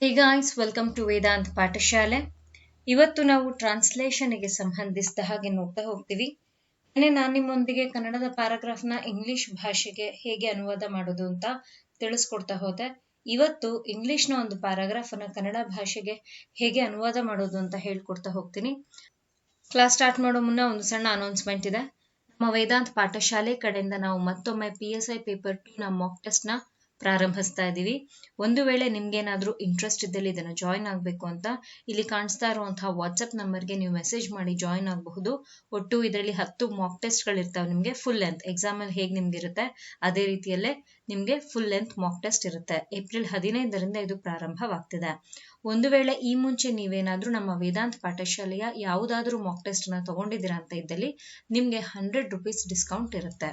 Hey guys, welcome to Vedant ಪಾಠಶಾಲೆ. ಇವತ್ತು ನಾವು ಟ್ರಾನ್ಸ್ಲೇಷನ್ಗೆ ಸಂಬಂಧಿಸಿದ ಹಾಗೆ ನೋಡ್ತಾ ಹೋಗ್ತೀವಿ. ನಾನು ನಿಮ್ಮೊಂದಿಗೆ ಕನ್ನಡದ ಪ್ಯಾರಾಗ್ರಾಫ್ನ ಇಂಗ್ಲಿಷ್ ಭಾಷೆಗೆ ಹೇಗೆ ಅನುವಾದ ಮಾಡೋದು ಅಂತ ತಿಳಿಸ್ಕೊಡ್ತಾ ಹೋದೆ. ಇವತ್ತು ಇಂಗ್ಲಿಷ್ನ ಒಂದು ಪ್ಯಾರಾಗ್ರಾಫ್ ಅನ್ನ ಕನ್ನಡ ಭಾಷೆಗೆ ಹೇಗೆ ಅನುವಾದ ಮಾಡೋದು ಅಂತ ಹೇಳ್ಕೊಡ್ತಾ ಹೋಗ್ತೀನಿ. ಕ್ಲಾಸ್ ಸ್ಟಾರ್ಟ್ ಮಾಡೋ ಮುನ್ನ ಒಂದು ಸಣ್ಣ ಅನೌನ್ಸ್ಮೆಂಟ್ ಇದೆ. ನಮ್ಮ ವೇದಾಂತ್ ಪಾಠಶಾಲೆ ಕಡೆಯಿಂದ ನಾವು ಮತ್ತೊಮ್ಮೆ PSI ಪೇಪರ್ 2 ನ ಮಾಕ್ ಟೆಸ್ಟ್ ನ ಪ್ರಾರಂಭಿಸ್ತಾ ಇದ್ದೀವಿ. ಒಂದು ವೇಳೆ ನಿಮ್ಗೇನಾದ್ರೂ ಇಂಟ್ರೆಸ್ಟ್ ಇದ್ದಲ್ಲಿ ಇದನ್ನ ಜಾಯಿನ್ ಆಗಬೇಕು ಅಂತ ಇಲ್ಲಿ ಕಾಣಿಸ್ತಾ ಇರುವಂತಹ ವಾಟ್ಸ್ಆಪ್ ನಂಬರ್ಗೆ ನೀವು ಮೆಸೇಜ್ ಮಾಡಿ ಜಾಯಿನ್ ಆಗಬಹುದು. ಒಟ್ಟು ಇದರಲ್ಲಿ 10 ಮಾಕ್ ಟೆಸ್ಟ್ ಗಳಿರ್ತಾವೆ. ನಿಮ್ಗೆ ಫುಲ್ ಲೆಂತ್ ಎಕ್ಸಾಮ್ ಅಲ್ಲಿ ಹೇಗೆ ನಿಮ್ಗೆ ಇರುತ್ತೆ ಅದೇ ರೀತಿಯಲ್ಲೇ ನಿಮ್ಗೆ ಫುಲ್ ಲೆಂತ್ ಮಾಕ್ ಟೆಸ್ಟ್ ಇರುತ್ತೆ. ಏಪ್ರಿಲ್ 15ರಿಂದ ಇದು ಪ್ರಾರಂಭವಾಗ್ತಿದೆ. ಒಂದು ವೇಳೆ ಈ ಮುಂಚೆ ನೀವೇನಾದ್ರೂ ನಮ್ಮ ವೇದಾಂತ್ ಪಾಠಶಾಲೆಯ ಯಾವುದಾದ್ರೂ ಮಾಕ್ ಟೆಸ್ಟ್ ನ ತಗೊಂಡಿದ್ದೀರಾ ಅಂತ ಇದ್ದಲ್ಲಿ ನಿಮ್ಗೆ 100 ರೂಪೀಸ್ ಡಿಸ್ಕೌಂಟ್ ಇರುತ್ತೆ.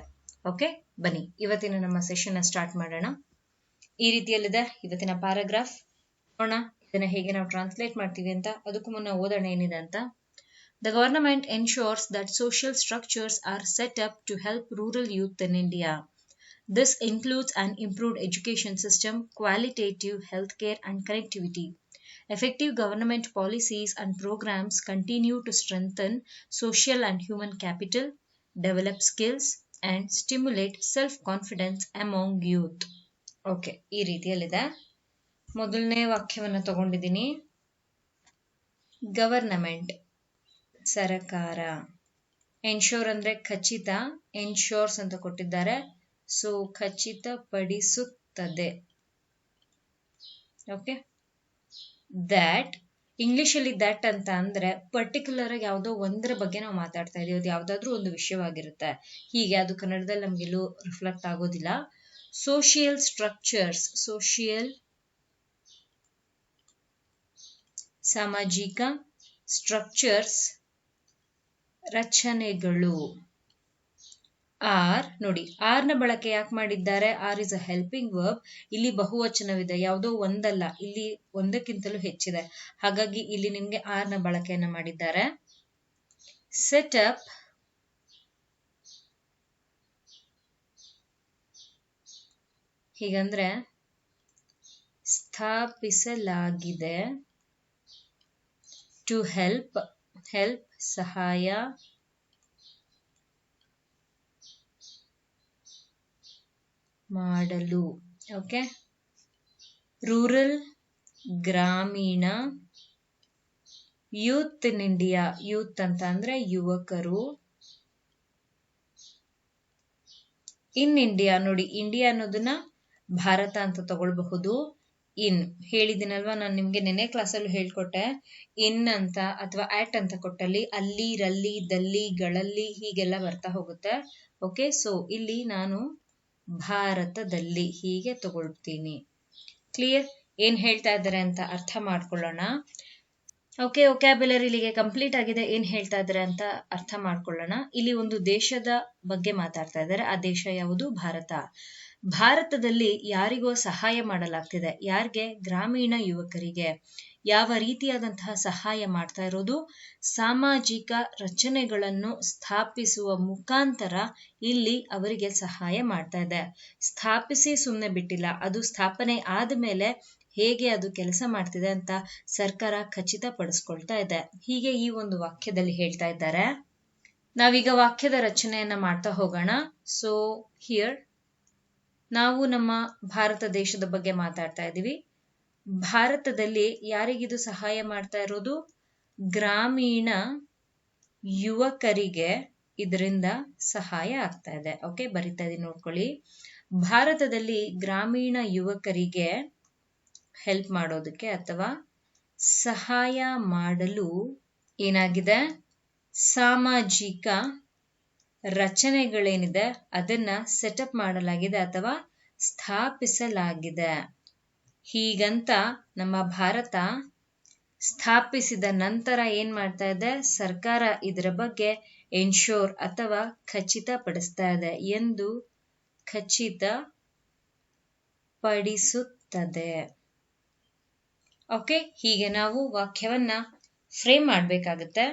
ಓಕೆ, ಬನ್ನಿ ಇವತ್ತಿನ ನಮ್ಮ ಸೆಷನ್ ಸ್ಟಾರ್ಟ್ ಮಾಡೋಣ. ಈ ರೀತಿಯಲ್ಲಿದೆ ಇವತ್ತಿನ ಪ್ಯಾರಾಗ್ರಾಫ್. ನೋಡೋಣ ಇದನ್ನ ಹೇಗೆ ನಾವು ಟ್ರಾನ್ಸ್ಲೇಟ್ ಮಾಡ್ತೀವಿ ಅಂತ. ಅದಕ್ಕೂ ಮುನ್ನ ಓದೋಣ ಏನಿದೆ ಅಂತ. The government ensures that social structures are set up to help rural youth in India. This includes an improved education system, qualitative healthcare and connectivity. Effective government policies and programs continue to strengthen social and human capital, develop skills, and stimulate self-confidence among youth. Okay, ಈ ರೀತಿಯಲ್ಲಿದೆ. ಮೊದಲನೇ ವಾಕ್ಯವನ್ನು ತಗೊಂಡಿದ್ದೀನಿ. Government ಸರಕಾರ, ensure ಅಂದ್ರೆ ಖಚಿತ, ensures ಅಂತ ಕೊಟ್ಟಿದ್ದಾರೆ. ಸೊ ಖಚಿತಪಡಿಸುತ್ತದೆ. ಓಕೆ, ದ್ಯಾಟ್ ಇಂಗ್ಲಿಷ್ ಅಲ್ಲಿ ದ್ಯಾಟ್ ಅಂತ ಅಂದ್ರೆ ಪರ್ಟಿಕ್ಯುಲರ್ ಆಗಿ ಯಾವುದೋ ಒಂದರ ಬಗ್ಗೆ ನಾವು ಮಾತಾಡ್ತಾ ಇದೀವಿ. ಅದು ಯಾವ್ದಾದ್ರೂ ಒಂದು ವಿಷಯವಾಗಿರುತ್ತೆ. ಹೀಗೆ ಅದು ಕನ್ನಡದಲ್ಲಿ ನಮ್ಗೆಲ್ಲೂ ರಿಫ್ಲೆಕ್ಟ್ ಆಗೋದಿಲ್ಲ. ಸೋಷಿಯಲ್ ಸ್ಟ್ರಕ್ಚರ್ಸ್, ಸೋಷಿಯಲ್ ಸಾಮಾಜಿಕ, ಸ್ಟ್ರಕ್ಚರ್ಸ್ ರಚನೆಗಳು. ಆರ್ ನೋಡಿ, ಆರ್ ನ ಬಳಕೆ ಯಾಕೆ ಮಾಡಿದ್ದಾರೆ? Are is a helping verb. ಇಲ್ಲಿ ಬಹುವಚನವಿದೆ, ಯಾವುದೋ ಒಂದಲ್ಲ, ಇಲ್ಲಿ ಒಂದಕ್ಕಿಂತಲೂ ಹೆಚ್ಚಿದೆ. ಹಾಗಾಗಿ ಇಲ್ಲಿ ನಿಮ್ಗೆ ಆರ್ ನ ಬಳಕೆಯನ್ನ ಮಾಡಿದ್ದಾರೆ. ಸೆಟ್ ಅಪ್ ಹೀಗಂದ್ರೆ ಸ್ಥಾಪಿಸಲಾಗಿದೆ. ಟು ಹೆಲ್ಪ್, ಹೆಲ್ಪ್ ಸಹಾಯ, ಮಾಡಲು. ಓಕೆ, ರೂರಲ್ ಗ್ರಾಮೀಣ, ಯೂತ್ ಇನ್ ಇಂಡಿಯಾ, ಯೂತ್ ಅಂತ ಅಂದ್ರೆ ಯುವಕರು. ಇನ್ ಇಂಡಿಯಾ ನೋಡಿ, ಇಂಡಿಯಾ ಅನ್ನೋದನ್ನ ಭಾರತ ಅಂತ ತಗೊಳ್ಬಹುದು. ಇನ್ ಹೇಳಿದಿನಲ್ವಾ ನಾನು ನಿಮ್ಗೆ ನೆನೆ ಕ್ಲಾಸಲ್ಲಿ ಹೇಳ್ಕೊಟ್ಟೆ. ಇನ್ ಅಂತ ಅಥವಾ ಆಟ್ ಅಂತ ಕೊಟ್ಟಲ್ಲಿ ಅಲ್ಲಿ, ರಲ್ಲಿ, ದಲ್ಲಿ, ಗಳಲ್ಲಿ ಹೀಗೆಲ್ಲ ಬರ್ತಾ ಹೋಗುತ್ತೆ. ಓಕೆ, ಸೊ ಇಲ್ಲಿ ನಾನು ಭಾರತದಲ್ಲಿ ಹೀಗೆ ತಗೊಳ್ತೀನಿ. ಕ್ಲಿಯರ್? ಏನ್ ಹೇಳ್ತಾ ಇದ್ದಾರೆ ಅಂತ ಅರ್ಥ ಮಾಡ್ಕೊಳ್ಳೋಣ. ಓಕೆ, ವೊಕ್ಯಾಬ್ಯುಲರಿ ಇಲ್ಲಿಗೆ ಕಂಪ್ಲೀಟ್ ಆಗಿದೆ. ಏನ್ ಹೇಳ್ತಾ ಇದ್ದಾರೆ ಅಂತ ಅರ್ಥ ಮಾಡ್ಕೊಳ್ಳೋಣ. ಇಲ್ಲಿ ಒಂದು ದೇಶದ ಬಗ್ಗೆ ಮಾತಾಡ್ತಾ ಇದ್ದಾರೆ. ಆ ದೇಶ ಯಾವುದು? ಭಾರತ. ಭಾರತದಲ್ಲಿ ಯಾರಿಗೋ ಸಹಾಯ ಮಾಡಲಾಗ್ತಿದೆ. ಯಾರಿಗೆ? ಗ್ರಾಮೀಣ ಯುವಕರಿಗೆ. ಯಾವ ರೀತಿಯಾದಂತಹ ಸಹಾಯ ಮಾಡ್ತಾ ಇರೋದು? ಸಾಮಾಜಿಕ ರಚನೆಗಳನ್ನು ಸ್ಥಾಪಿಸುವ ಮುಖಾಂತರ ಇಲ್ಲಿ ಅವರಿಗೆ ಸಹಾಯ ಮಾಡ್ತಾ ಇದೆ. ಸ್ಥಾಪಿಸಿ ಸುಮ್ಮನೆ ಬಿಟ್ಟಿಲ್ಲ, ಅದು ಸ್ಥಾಪನೆ ಆದ್ಮೇಲೆ ಹೇಗೆ ಅದು ಕೆಲಸ ಮಾಡ್ತಿದೆ ಅಂತ ಸರ್ಕಾರ ಖಚಿತಪಡಿಸ್ಕೊಳ್ತಾ ಇದೆ. ಹೀಗೆ ಈ ಒಂದು ವಾಕ್ಯದಲ್ಲಿ ಹೇಳ್ತಾ ಇದ್ದಾರೆ. ನಾವೀಗ ವಾಕ್ಯದ ರಚನೆಯನ್ನ ಮಾಡ್ತಾ ಹೋಗೋಣ. ಸೊ ಹಿಯರ್ ನಾವು ನಮ್ಮ ಭಾರತ ದೇಶದ ಬಗ್ಗೆ ಮಾತಾಡ್ತಾ ಇದ್ದೀವಿ. ಭಾರತದಲ್ಲಿ ಯಾರಿಗಿದು ಸಹಾಯ ಮಾಡ್ತಾ ಇರೋದು? ಗ್ರಾಮೀಣ ಯುವಕರಿಗೆ ಇದರಿಂದ ಸಹಾಯ ಆಗ್ತಾ ಇದೆ. ಓಕೆ, ಬರಿತಾ ಇದೀನಿ ನೋಡ್ಕೊಳ್ಳಿ. ಭಾರತದಲ್ಲಿ ಗ್ರಾಮೀಣ ಯುವಕರಿಗೆ ಹೆಲ್ಪ್ ಮಾಡೋದಕ್ಕೆ ಅಥವಾ ಸಹಾಯ ಮಾಡಲು ಏನಾಗಿದೆ? ಸಾಮಾಜಿಕ ರಚನೆಗಳೇನಿದೆ ಅದನ್ನ ಸೆಟಪ್ ಮಾಡಲಾಗಿದೆ ಅಥವಾ ಸ್ಥಾಪಿಸಲಾಗಿದೆ. ಹೀಗಂತ ನಮ್ಮ ಭಾರತ ಸ್ಥಾಪಿಸಿದ ನಂತರ ಏನ್ ಮಾಡ್ತಾ ಇದೆ? ಸರ್ಕಾರ ಇದರ ಬಗ್ಗೆ ಎನ್ಶೋರ್ ಅಥವಾ ಖಚಿತಪಡಿಸ್ತಾ ಇದೆ ಎಂದು ಖಚಿತಪಡಿಸುತ್ತದೆ. ಓಕೆ, ಹೀಗೆ ನಾವು ವಾಕ್ಯವನ್ನ ಫ್ರೇಮ್ ಮಾಡ್ಬೇಕಾಗತ್ತೆ.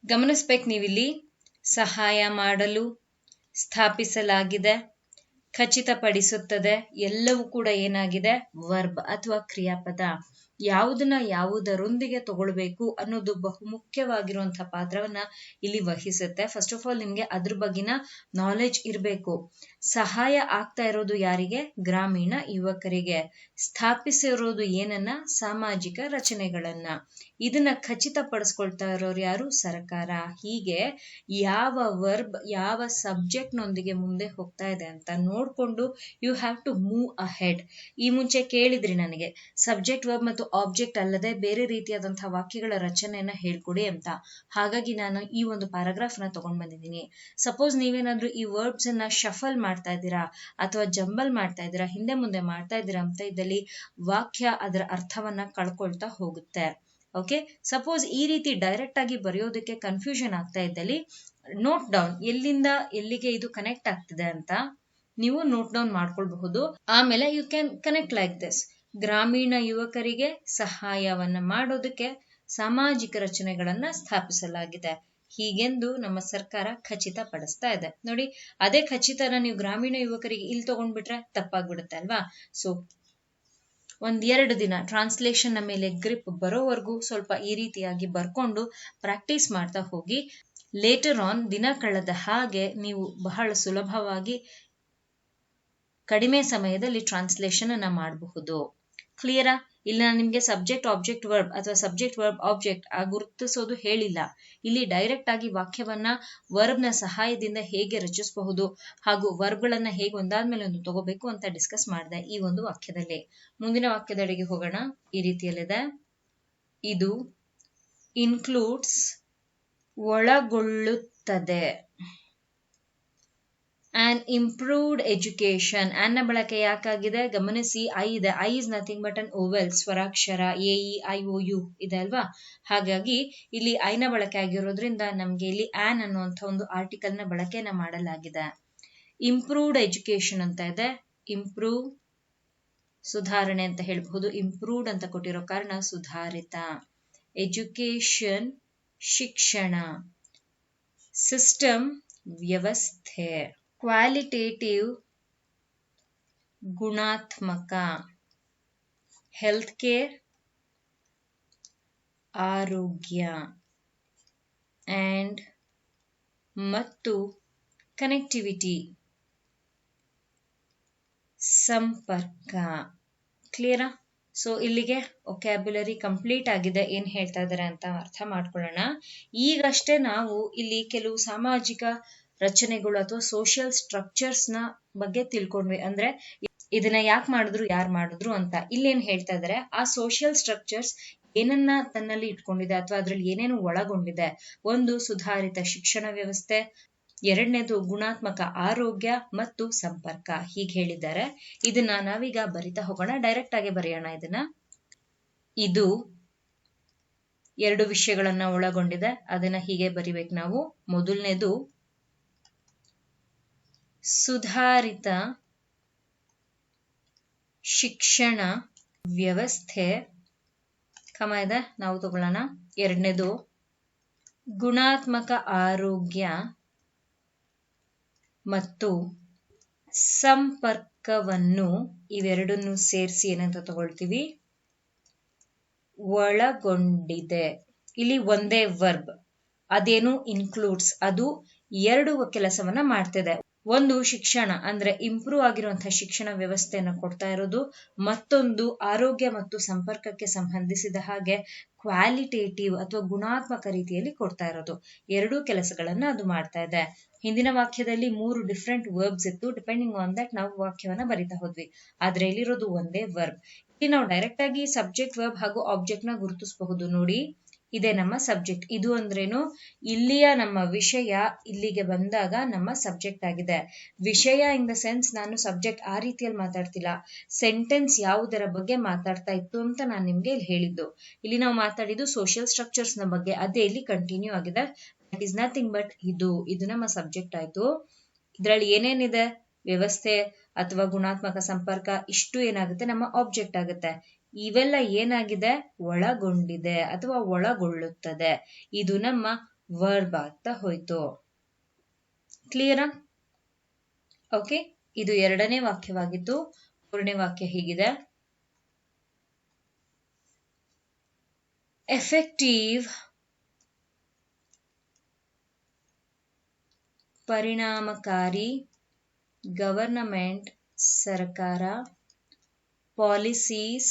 ಗಮನಿಸ್ಬೇಕು ನೀವಿಲ್ಲಿ. ಸಹಾಯ ಮಾಡಲು, ಸ್ಥಾಪಿಸಲಾಗಿದೆ, ಖಚಿತಪಡಿಸುತ್ತದೆ ಎಲ್ಲವೂ ಕೂಡ ಏನಾಗಿದೆ? ವರ್ಬ್ ಅಥವಾ ಕ್ರಿಯಾಪದ. ಯಾವುದನ್ನ ಯಾವುದರೊಂದಿಗೆ ತಗೊಳ್ಬೇಕು ಅನ್ನೋದು ಬಹು ಮುಖ್ಯವಾಗಿರುವಂತಹ ಪಾತ್ರವನ್ನ ಇಲ್ಲಿ ವಹಿಸುತ್ತೆ. ಫಸ್ಟ್ ಆಫ್ ಆಲ್ ನಿಮ್ಗೆ ಅದ್ರ ಬಗ್ಗಿನ ನಾಲೆಜ್ ಇರಬೇಕು. ಸಹಾಯ ಆಗ್ತಾ ಇರೋದು ಯಾರಿಗೆ? ಗ್ರಾಮೀಣ ಯುವಕರಿಗೆ. ಸ್ಥಾಪಿಸಿರೋದು ಏನನ್ನ? ಸಾಮಾಜಿಕ ರಚನೆಗಳನ್ನ. ಇದನ್ನ ಖಚಿತಪಡಿಸ್ಕೊಳ್ತಾ ಇರೋರು ಯಾರು? ಸರ್ಕಾರ. ಹೀಗೆ ಯಾವ ವರ್ಬ್ ಯಾವ ಸಬ್ಜೆಕ್ಟ್ ನೊಂದಿಗೆ ಮುಂದೆ ಹೋಗ್ತಾ ಇದೆ ಅಂತ ನೋಡ್ಕೊಂಡು you have to move ahead. ಈ ಮುಂಚೆ ಕೇಳಿದ್ರಿ ನನಗೆ ಸಬ್ಜೆಕ್ಟ್ ವರ್ಬ್ ಮತ್ತು ಆಬ್ಜೆಕ್ಟ್ ಅಲ್ಲದೆ ಬೇರೆ ರೀತಿಯಾದಂತಹ ವಾಕ್ಯಗಳ ರಚನೆಯನ್ನ ಹೇಳ್ಕೊಡಿ ಅಂತ. ಹಾಗಾಗಿ ನಾನು ಈ ಒಂದು ಪ್ಯಾರಾಗ್ರಾಫ್ ನ ತಗೊಂಡ್ ಬಂದಿದ್ದೀನಿ. ಸಪೋಸ್ ನೀವೇನಾದ್ರೂ ಈ ವರ್ಬ್ಸ್ ಅನ್ನ ಶಫಲ್ ಮಾಡ್ತಾ ಇದ್ದೀರಾ ಅಥವಾ ಜಂಬಲ್ ಮಾಡ್ತಾ ಇದ್ದೀರಾ, ಹಿಂದೆ ಮುಂದೆ ಮಾಡ್ತಾ ಇದ್ದೀರಾ ಅಂತ ಇದ್ದಲ್ಲಿ ವಾಕ್ಯ ಅದರ ಅರ್ಥವನ್ನ ಕಳ್ಕೊಳ್ತಾ ಹೋಗುತ್ತೆ. ಓಕೆ, ಸಪೋಸ್ ಈ ರೀತಿ ಡೈರೆಕ್ಟ್ ಆಗಿ ಬರೆಯೋದಕ್ಕೆ ಕನ್ಫ್ಯೂಷನ್ ಆಗ್ತಾ ಇದ್ದಲ್ಲಿ ನೋಟ್ ಡೌನ್, ಎಲ್ಲಿಂದ ಎಲ್ಲಿಗೆ ಇದು ಕನೆಕ್ಟ್ ಆಗ್ತಿದೆ ಅಂತ ನೀವು ನೋಟ್ ಡೌನ್ ಮಾಡ್ಕೊಳ್ಬಹುದು. ಆಮೇಲೆ you can connect like this. ಗ್ರಾಮೀಣ ಯುವಕರಿಗೆ ಸಹಾಯವನ್ನ ಮಾಡೋದಕ್ಕೆ ಸಾಮಾಜಿಕ ರಚನೆಗಳನ್ನ ಸ್ಥಾಪಿಸಲಾಗಿದೆ ಹೀಗೆಂದು ನಮ್ಮ ಸರ್ಕಾರ ಖಚಿತಪಡಿಸ್ತಾ ಇದೆ. ನೋಡಿ, ಅದೇ ಖಚಿತನ ನೀವು ಗ್ರಾಮೀಣ ಯುವಕರಿಗೆ ಇಲ್ಲಿ ತಗೊಂಡ್ಬಿಟ್ರೆ ತಪ್ಪಾಗ್ಬಿಡುತ್ತೆ ಅಲ್ವಾ? ಸೊ 1-2 ದಿನ ಟ್ರಾನ್ಸ್ಲೇಷನ್ ನ ಮೇಲೆ ಗ್ರಿಪ್ ಬರೋವರೆಗೂ ಸ್ವಲ್ಪ ಈ ರೀತಿಯಾಗಿ ಬರ್ಕೊಂಡು ಪ್ರಾಕ್ಟೀಸ್ ಮಾಡ್ತಾ ಹೋಗಿ. ಲೇಟರ್ ಆನ್ ದಿನ ಕಳೆದ ಹಾಗೆ ನೀವು ಬಹಳ ಸುಲಭವಾಗಿ ಕಡಿಮೆ ಸಮಯದಲ್ಲಿ ಟ್ರಾನ್ಸ್ಲೇಷನ್ ಅನ್ನ ಮಾಡಬಹುದು. ಕ್ಲಿಯರಾ? ಇಲ್ಲಿ ನಾನು ನಿಮ್ಗೆ ಸಬ್ಜೆಕ್ಟ್ ಆಬ್ಜೆಕ್ಟ್ ವರ್ಬ್ ಅಥವಾ ಸಬ್ಜೆಕ್ಟ್ ವರ್ಬ್ ಆಬ್ಜೆಕ್ಟ್ ಗುರುತಿಸೋದು ಹೇಳಿಲ್ಲ. ಇಲ್ಲಿ ಡೈರೆಕ್ಟ್ ಆಗಿ ವಾಕ್ಯವನ್ನ ವರ್ಬ್ ನ ಸಹಾಯದಿಂದ ಹೇಗೆ ರಚಿಸಬಹುದು ಹಾಗೂ ವರ್ಬ್ ಗಳನ್ನ ಹೇಗೆ ಒಂದಾದ್ಮೇಲೆ ಒಂದು ತಗೋಬೇಕು ಅಂತ ಡಿಸ್ಕಸ್ ಮಾಡಿದೆ ಈ ಒಂದು ವಾಕ್ಯದಲ್ಲಿ. ಮುಂದಿನ ವಾಕ್ಯದೆಡೆಗೆ ಹೋಗೋಣ. ಈ ರೀತಿಯಲ್ಲಿದೆ. ಇದು ಇನ್ಕ್ಲೂಡ್ಸ್ ಒಳಗೊಳ್ಳುತ್ತದೆ. On improved education. ಆನ್ ನ ಬಳಕೆ ಯಾಕಾಗಿದೆ ಗಮನಿಸಿ. ಐ ಇದೆ. I is nothing but an vowel, ಸ್ವರಾಕ್ಷರ AEIOU ಇದೆ ಅಲ್ವಾ? ಹಾಗಾಗಿ ಇಲ್ಲಿ ಐ ನ ಬಳಕೆ ಆಗಿರೋದ್ರಿಂದ ನಮ್ಗೆ ಇಲ್ಲಿ ಆನ್ ಅನ್ನುವಂಥ ಒಂದು ಆರ್ಟಿಕಲ್ ನ ಬಳಕೆನ ಮಾಡಲಾಗಿದೆ. ಇಂಪ್ರೂವ್ಡ್ ಎಜುಕೇಶನ್ ಅಂತ ಇದೆ. ಇಂಪ್ರೂವ್ ಸುಧಾರಣೆ ಅಂತ ಹೇಳ್ಬಹುದು. ಇಂಪ್ರೂವ್ಡ್ ಅಂತ ಕೊಟ್ಟಿರೋ ಕಾರಣ ಸುಧಾರಿತ. ಎಜುಕೇಶನ್ ಶಿಕ್ಷಣ. ಸಿಸ್ಟಮ್ ವ್ಯವಸ್ಥೆ. ಕ್ವಾಲಿಟೇಟಿವ್ ಗುಣಾತ್ಮಕ. ಹೆಲ್ತ್ ಕೇರ್ ಆರೋಗ್ಯ. ಅಂಡ್ ಮತ್ತು ಕನೆಕ್ಟಿವಿಟಿ ಸಂಪರ್ಕ. ಕ್ಲಿಯರಾ? ಸೊ ಇಲ್ಲಿಗೆ ಒಕ್ಯಾಬ್ಯುಲರಿ ಕಂಪ್ಲೀಟ್ ಆಗಿದೆ. ಏನ್ ಹೇಳ್ತಾ ಇದ್ದಾರೆ ಅಂತ ಅರ್ಥ ಮಾಡ್ಕೊಳ್ಳೋಣ. ಈಗಷ್ಟೇ ನಾವು ಇಲ್ಲಿ ಕೆಲವು ಸಾಮಾಜಿಕ ರಚನೆಗಳು ಅಥವಾ ಸೋಷಿಯಲ್ ಸ್ಟ್ರಕ್ಚರ್ಸ್ ನ ಬಗ್ಗೆ ತಿಳ್ಕೊಂಡ್ವಿ. ಅಂದ್ರೆ ಇದನ್ನ ಯಾಕೆ ಮಾಡಿದ್ರು, ಯಾರು ಮಾಡಿದ್ರು ಅಂತ. ಇಲ್ಲೇನ್ ಹೇಳ್ತಾ ಇದಾರೆ, ಆ ಸೋಷಿಯಲ್ ಸ್ಟ್ರಕ್ಚರ್ಸ್ ಏನನ್ನ ತನ್ನಲ್ಲಿ ಇಟ್ಕೊಂಡಿದೆ ಅಥವಾ ಅದ್ರಲ್ಲಿ ಏನೇನು ಒಳಗೊಂಡಿದೆ. ಒಂದು ಸುಧಾರಿತ ಶಿಕ್ಷಣ ವ್ಯವಸ್ಥೆ, ಎರಡನೇದು ಗುಣಾತ್ಮಕ ಆರೋಗ್ಯ ಮತ್ತು ಸಂಪರ್ಕ. ಹೀಗೆ ಹೇಳಿದ್ದಾರೆ. ಇದನ್ನ ನಾವೀಗ ಬರಿತಾ ಹೋಗೋಣ. ಡೈರೆಕ್ಟ್ ಆಗಿ ಬರೆಯೋಣ ಇದನ್ನ. ಇದು 2 ವಿಷಯಗಳನ್ನ ಒಳಗೊಂಡಿದೆ. ಅದನ್ನ ಹೀಗೆ ಬರಿಬೇಕು ನಾವು. ಮೊದಲನೇದು ಸುಧಾರಿತ ಶಿಕ್ಷಣ ವ್ಯವಸ್ಥೆ, ಕಮ ಇದೆ, ನಾವು ತಗೊಳ್ಳೋಣ. ಎರಡನೇದು ಗುಣಾತ್ಮಕ ಆರೋಗ್ಯ ಮತ್ತು ಸಂಪರ್ಕವನ್ನು, ಇವೆರಡನ್ನು ಸೇರಿಸಿ ಏನಂತ ತಗೊಳ್ತೀವಿ, ಒಳಗೊಂಡಿದೆ. ಇಲ್ಲಿ ಒಂದೇ ವರ್ಬ್, ಅದೇನು ಇನ್ಕ್ಲೂಡ್ಸ್, ಅದು 2 ಕೆಲಸವನ್ನ ಮಾಡ್ತಿದೆ. ಒಂದು ಶಿಕ್ಷಣ ಅಂದ್ರೆ ಇಂಪ್ರೂವ್ ಆಗಿರುವಂತಹ ಶಿಕ್ಷಣ ವ್ಯವಸ್ಥೆಯನ್ನು ಕೊಡ್ತಾ ಇರೋದು, ಮತ್ತೊಂದು ಆರೋಗ್ಯ ಮತ್ತು ಸಂಪರ್ಕಕ್ಕೆ ಸಂಬಂಧಿಸಿದ ಹಾಗೆ ಕ್ವಾಲಿಟೇಟಿವ್ ಅಥವಾ ಗುಣಾತ್ಮಕ ರೀತಿಯಲ್ಲಿ ಕೊಡ್ತಾ ಇರೋದು. 2 ಕೆಲಸಗಳನ್ನ ಅದು ಮಾಡ್ತಾ ಇದೆ. ಹಿಂದಿನ ವಾಕ್ಯದಲ್ಲಿ 3 ಡಿಫ್ರೆಂಟ್ ವರ್ಬ್ಸ್ ಇತ್ತು. ಡಿಪೆಂಡಿಂಗ್ ಆನ್ ದಟ್ ನಾವು ವಾಕ್ಯವನ್ನ ಬರಿತಾ ಹೋದ್ವಿ. ಆದ್ರೆ ಇಲ್ಲಿರೋದು ಒಂದೇ ವರ್ಬ್. ಇಲ್ಲಿ ನಾವು ಡೈರೆಕ್ಟ್ ಆಗಿ ಸಬ್ಜೆಕ್ಟ್ ವರ್ಬ್ ಹಾಗೂ ಆಬ್ಜೆಕ್ಟ್ ನ ಗುರುತಿಸಬಹುದು. ನೋಡಿ, ಇದೇ ನಮ್ಮ ಸಬ್ಜೆಕ್ಟ್. ಇದು ಅಂದ್ರೇನು, ಇಲ್ಲಿಯ ನಮ್ಮ ವಿಷಯ ಇಲ್ಲಿಗೆ ಬಂದಾಗ ನಮ್ಮ ಸಬ್ಜೆಕ್ಟ್ ಆಗಿದೆ. ವಿಷಯ ಇನ್ ದ ಸೆನ್ಸ್ ನಾನು ಸಬ್ಜೆಕ್ಟ್ ಆ ರೀತಿಯಲ್ಲಿ ಮಾತಾಡ್ತಿಲ್ಲ. ಸೆಂಟೆನ್ಸ್ ಯಾವುದರ ಬಗ್ಗೆ ಮಾತಾಡ್ತಾ ಇತ್ತು ಅಂತ ನಾನು ನಿಮ್ಗೆ ಇಲ್ಲಿ ಹೇಳಿದ್ದು. ಇಲ್ಲಿ ನಾವು ಮಾತಾಡಿದ್ದು ಸೋಷಿಯಲ್ ಸ್ಟ್ರಕ್ಚರ್ಸ್ ನ ಬಗ್ಗೆ, ಅದೇ ಇಲ್ಲಿ ಕಂಟಿನ್ಯೂ ಆಗಿದೆ. ದಟ್ ಈಸ್ ನಥಿಂಗ್ ಬಟ್ ಇದು ನಮ್ಮ ಸಬ್ಜೆಕ್ಟ್ ಆಯ್ತು. ಇದ್ರಲ್ಲಿ ಏನೇನಿದೆ, ವ್ಯವಸ್ಥೆ ಅಥವಾ ಗುಣಾತ್ಮಕ ಸಂಪರ್ಕ, ಇಷ್ಟು ಏನಾಗುತ್ತೆ ನಮ್ಮ ಆಬ್ಜೆಕ್ಟ್ ಆಗುತ್ತೆ. ಇವೆಲ್ಲ ಏನಾಗಿದೆ, ಒಳಗೊಂಡಿದೆ ಅಥವಾ ಒಳಗೊಳ್ಳುತ್ತದೆ. ಇದು ನಮ್ಮ ವರ್ಬ್ ಆಗ್ತಾ ಹೋಯ್ತು. ಕ್ಲಿಯರಾ? ಓಕೆ, ಇದು 2ನೇ ವಾಕ್ಯವಾಗಿತ್ತು. 3ನೇ ವಾಕ್ಯ ಹೀಗಿದೆ. effective, ಪರಿಣಾಮಕಾರಿ, ಗವರ್ನಮೆಂಟ್, ಸರ್ಕಾರ, ಪಾಲಿಸೀಸ್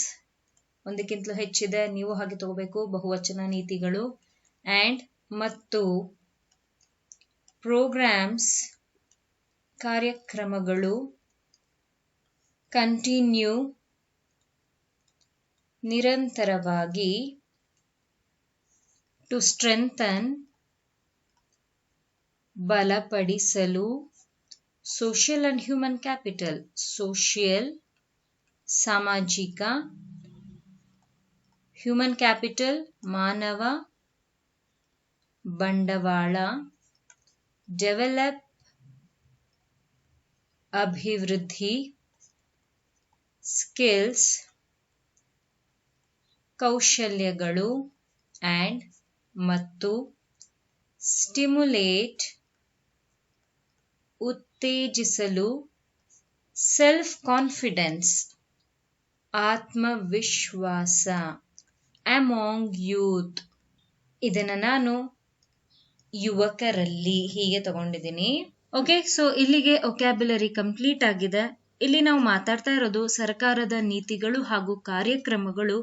ಒಂದಕ್ಕಿಂತಲೂ ಹೆಚ್ಚಿದೆ, ನೀವು ಹಾಗೆ ತಗೋಬೇಕು, ಬಹುವಚನ ನೀತಿಗಳು, ಆ್ಯಂಡ್ ಮತ್ತು ಪ್ರೋಗ್ರಾಮ್ಸ್ ಕಾರ್ಯಕ್ರಮಗಳು, ಕಂಟಿನ್ಯೂ ನಿರಂತರವಾಗಿ, ಟು ಸ್ಟ್ರೆಂಥನ್ ಬಲಪಡಿಸಲು, social and human capital social ಸಾಮಾಜಿಕ, ಹ್ಯೂಮನ್ ಕ್ಯಾಪಿಟಲ್ ಮಾನವ ಬಂಡವಾಳ, ಡೆವಲಪ್ ಅಭಿವೃದ್ಧಿ, ಸ್ಕಿಲ್ಸ್ ಕೌಶಲ್ಯಗಳು, ಆ್ಯಂಡ್ ಮತ್ತು ಸ್ಟಿಮ್ಯುಲೇಟ್ ಉತ್ತೇಜಿಸಲು, ಸೆಲ್ಫ್ ಕಾನ್ಫಿಡೆನ್ಸ್ ಆತ್ಮವಿಶ್ವಾಸ, ಅಮಾಂಗ್ ಯೂತ್ ಇದನ್ನು ನಾನು ಯುವಕರಲ್ಲಿ ಹೀಗೆ ತಗೊಂಡಿದ್ದೀನಿ. ಓಕೆ, ಸೊ ಇಲ್ಲಿಗೆ ವೊಕ್ಯಾಬ್ಯುಲರಿ ಕಂಪ್ಲೀಟ್ ಆಗಿದೆ. ಇಲ್ಲಿ ನಾವು ಮಾತಾಡ್ತಾ ಇರೋದು ಸರ್ಕಾರದ ನೀತಿಗಳು ಹಾಗೂ ಕಾರ್ಯಕ್ರಮಗಳು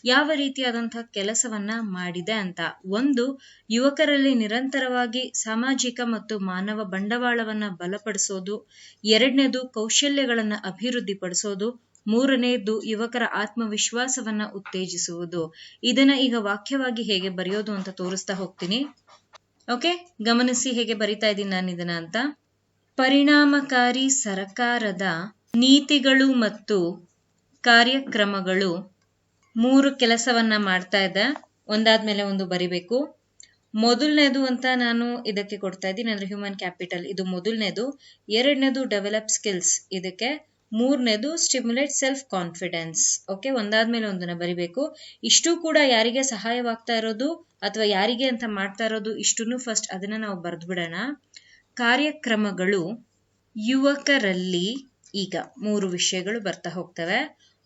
ಯಾವ ರೀತಿಯಾದಂತಹ ಕೆಲಸವನ್ನ ಮಾಡಿದೆ ಅಂತ. ಒಂದು, ಯುವಕರಲ್ಲಿ ನಿರಂತರವಾಗಿ ಸಾಮಾಜಿಕ ಮತ್ತು ಮಾನವ ಬಂಡವಾಳವನ್ನ ಬಲಪಡಿಸೋದು. ಎರಡನೇದು, ಕೌಶಲ್ಯಗಳನ್ನ ಅಭಿವೃದ್ಧಿಪಡಿಸೋದು. ಮೂರನೇದು, ಯುವಕರ ಆತ್ಮವಿಶ್ವಾಸವನ್ನ ಉತ್ತೇಜಿಸುವುದು. ಇದನ್ನ ಈಗ ವಾಕ್ಯವಾಗಿ ಹೇಗೆ ಬರೆಯೋದು ಅಂತ ತೋರಿಸ್ತಾ ಹೋಗ್ತೀನಿ. ಓಕೆ, ಗಮನಿಸಿ ಹೇಗೆ ಬರಿತಾ ಇದ್ದೀನಿ ನಾನು ಇದನ್ನ ಅಂತ. ಪರಿಣಾಮಕಾರಿ ಸರ್ಕಾರದ ನೀತಿಗಳು ಮತ್ತು ಕಾರ್ಯಕ್ರಮಗಳು 3 ಕೆಲಸವನ್ನ ಮಾಡ್ತಾ ಇದೆ. ಒಂದಾದ್ಮೇಲೆ ಒಂದು ಬರಿಬೇಕು. ಮೊದಲನೇದು ಅಂತ ನಾನು ಇದಕ್ಕೆ ಕೊಡ್ತಾ ಇದ್ದೀನಿ ಅಂದ್ರೆ ಹ್ಯೂಮನ್ ಕ್ಯಾಪಿಟಲ್, ಇದು ಮೊದಲನೇದು. ಎರಡನೇದು ಡೆವಲಪ್ ಸ್ಕಿಲ್ಸ್ ಇದಕ್ಕೆ. ಮೂರನೇದು ಸ್ಟಿಮ್ಯುಲೇಟ್ ಸೆಲ್ಫ್ ಕಾನ್ಫಿಡೆನ್ಸ್. ಓಕೆ, ಒಂದಾದ್ಮೇಲೆ ಒಂದನ್ನ ಬರಿಬೇಕು. ಇಷ್ಟು ಕೂಡ ಯಾರಿಗೆ ಸಹಾಯವಾಗ್ತಾ ಇರೋದು ಅಥವಾ ಯಾರಿಗೆ ಅಂತ ಮಾಡ್ತಾ ಇರೋದು ಇಷ್ಟನ್ನು ಫಸ್ಟ್ ಅದನ್ನ ನಾವು ಬರೆದ್ಬಿಡೋಣ. ಕಾರ್ಯಕ್ರಮಗಳು ಯುವಕರಲ್ಲಿ ಈಗ 3 ವಿಷಯಗಳು ಬರ್ತಾ ಹೋಗ್ತವೆ.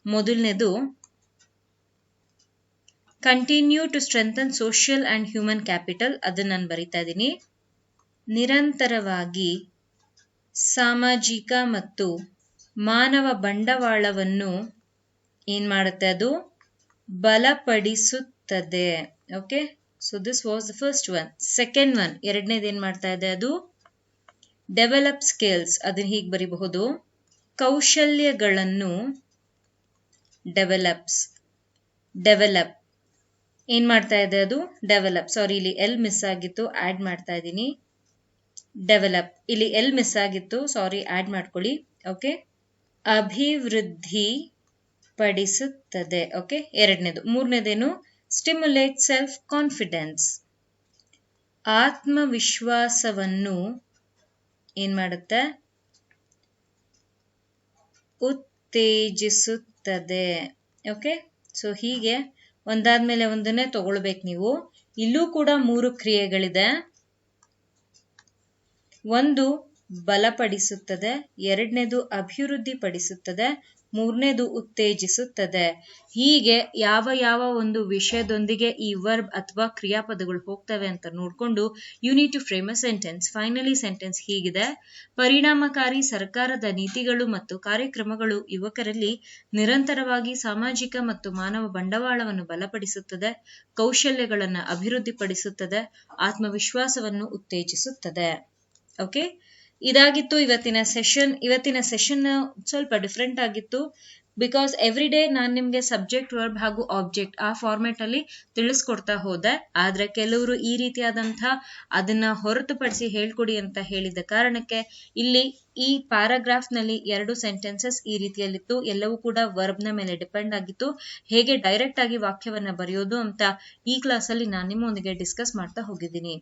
ಮೊದಲನೇದು continue to strengthen social and human capital, ಅದನ್ನ ನಾನು ಬರಿತಾ ಇದ್ದೀನಿ. ನಿರಂತರವಾಗಿ ಸಾಮಾಜಿಕ ಮತ್ತು ಮಾನವ ಬಂಡವಾಳವನ್ನು ಏನ್ ಮಾಡುತ್ತೆ, ಅದು ಬಲಪಡಿಸುತ್ತದೆ. Okay, so this was the first one. Second one, ಎರಡನೇದು ಏನ್ ಮಾಡ್ತಾ ಇದೆ, ಅದು ಡೆವಲಪ್ ಸ್ಕಿಲ್ಸ್, ಅದನ್ನ ಹೀಗೆ ಬರಿಬಹುದು. ಕೌಶಲ್ಯಗಳನ್ನು ಡೆವಲಪ್ ಏನ್ ಮಾಡ್ತಾ ಇದೆ, ಅದು ಡೆವಲಪ್. ಸಾರಿ, ಇಲ್ಲಿ ಎಲ್ ಮಿಸ್ ಆಗಿತ್ತು, ಆಡ್ ಮಾಡ್ತಾ ಇದ್ದೀನಿ. ಡೆವಲಪ್, ಇಲ್ಲಿ ಎಲ್ ಮಿಸ್ ಆಗಿತ್ತು, ಸಾರಿ, ಆಡ್ ಮಾಡ್ಕೊಳ್ಳಿ. ಓಕೆ, ಅಭಿವೃದ್ಧಿ ಪಡಿಸುತ್ತದೆ. ಓಕೆ, ಎರಡನೇದು. ಮೂರನೇದೇನು, ಸ್ಟಿಮ್ಯುಲೇಟ್ ಸೆಲ್ಫ್ ಕಾನ್ಫಿಡೆನ್ಸ್, ಆತ್ಮವಿಶ್ವಾಸವನ್ನು ಏನ್ ಮಾಡುತ್ತೆ, ಉತ್ತೇಜಿಸುತ್ತದೆ. ಓಕೆ, ಸೊ ಹೀಗೆ ಒಂದಾದ್ಮೇಲೆ ಒಂದನ್ನೇ ತಗೊಳ್ಬೇಕು ನೀವು. ಇಲ್ಲೂ ಕೂಡ 3 ಕ್ರಿಯೆಗಳಿದೆ. ಒಂದು ಬಲಪಡಿಸುತ್ತದೆ, ಎರಡನೇದು ಅಭಿವೃದ್ಧಿ ಪಡಿಸುತ್ತದೆ, ಮೂರನೇದು ಉತ್ತೇಜಿಸುತ್ತದೆ. ಹೀಗೆ ಯಾವ ಒಂದು ವಿಷಯದೊಂದಿಗೆ ಈ ವರ್ಬ್ ಅಥವಾ ಕ್ರಿಯಾಪದಗಳು ಹೋಗ್ತವೆ ಅಂತ ನೋಡ್ಕೊಂಡು you need to frame a sentence. Finally sentence ಹೀಗಿದೆ: ಪರಿಣಾಮಕಾರಿ ಸರ್ಕಾರದ ನೀತಿಗಳು ಮತ್ತು ಕಾರ್ಯಕ್ರಮಗಳು ಯುವಕರಲ್ಲಿ ನಿರಂತರವಾಗಿ ಸಾಮಾಜಿಕ ಮತ್ತು ಮಾನವ ಬಂಡವಾಳವನ್ನು ಬಲಪಡಿಸುತ್ತದೆ, ಕೌಶಲ್ಯಗಳನ್ನು ಅಭಿವೃದ್ಧಿಪಡಿಸುತ್ತದೆ, ಆತ್ಮವಿಶ್ವಾಸವನ್ನು ಉತ್ತೇಜಿಸುತ್ತದೆ. ಓಕೆ, ಇದಾಗಿತ್ತು ಇವತ್ತಿನ ಸೆಷನ್. ಇವತ್ತಿನ ಸೆಷನ್ ಸ್ವಲ್ಪ ಡಿಫ್ರೆಂಟ್ ಆಗಿತ್ತು ಬಿಕಾಸ್ ಎವ್ರಿ ಡೇ ನಾನು ನಿಮ್ಗೆ ಸಬ್ಜೆಕ್ಟ್, ವರ್ಬ್ ಹಾಗೂ ಆಬ್ಜೆಕ್ಟ್ ಆ ಫಾರ್ಮೆಟ್ ಅಲ್ಲಿ ತಿಳಿಸ್ಕೊಡ್ತಾ ಹೋದೆ. ಆದ್ರೆ ಕೆಲವರು ಈ ರೀತಿಯಾದಂಥ ಅದನ್ನ ಹೊರತುಪಡಿಸಿ ಹೇಳ್ಕೊಡಿ ಅಂತ ಹೇಳಿದ ಕಾರಣಕ್ಕೆ ಇಲ್ಲಿ ಈ ಪ್ಯಾರಾಗ್ರಾಫ್ ನಲ್ಲಿ 2 ಸೆಂಟೆನ್ಸಸ್ ಈ ರೀತಿಯಲ್ಲಿತ್ತು. ಎಲ್ಲವೂ ಕೂಡ ವರ್ಬ್ ನ ಮೇಲೆ ಡಿಪೆಂಡ್ ಆಗಿತ್ತು. ಹೇಗೆ ಡೈರೆಕ್ಟ್ ಆಗಿ ವಾಕ್ಯವನ್ನ ಬರೆಯೋದು ಅಂತ ಈ ಕ್ಲಾಸ್ ಅಲ್ಲಿ ನಾನು ನಿಮ್ಮೊಂದಿಗೆ ಡಿಸ್ಕಸ್ ಮಾಡ್ತಾ ಹೋಗಿದ್ದೀನಿ.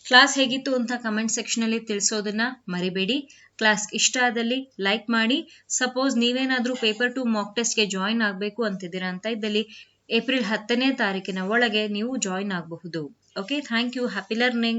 ಕ್ಲಾಸ್ ಹೇಗಿತ್ತು ಅಂತ ಕಮೆಂಟ್ ಸೆಕ್ಷನ್ ಅಲ್ಲಿ ತಿಳಿಸೋದನ್ನ ಮರಿಬೇಡಿ. ಕ್ಲಾಸ್ ಇಷ್ಟ ಆದಲ್ಲಿ ಲೈಕ್ ಮಾಡಿ. ಸಪೋಸ್ ನೀವೇನಾದ್ರೂ ಪೇಪರ್ 2 ಮಾಕ್ ಟೆಸ್ಟ್ ಗೆ ಜಾಯಿನ್ ಆಗಬೇಕು ಅಂತಿದ್ದೀರಾ ಅಂತ ಇದ್ದಲ್ಲಿ ಏಪ್ರಿಲ್ 10ನೇ ತಾರೀಕಿನ ಒಳಗೆ ನೀವು ಜಾಯಿನ್ ಆಗಬಹುದು. Okay, thank you. Happy learning.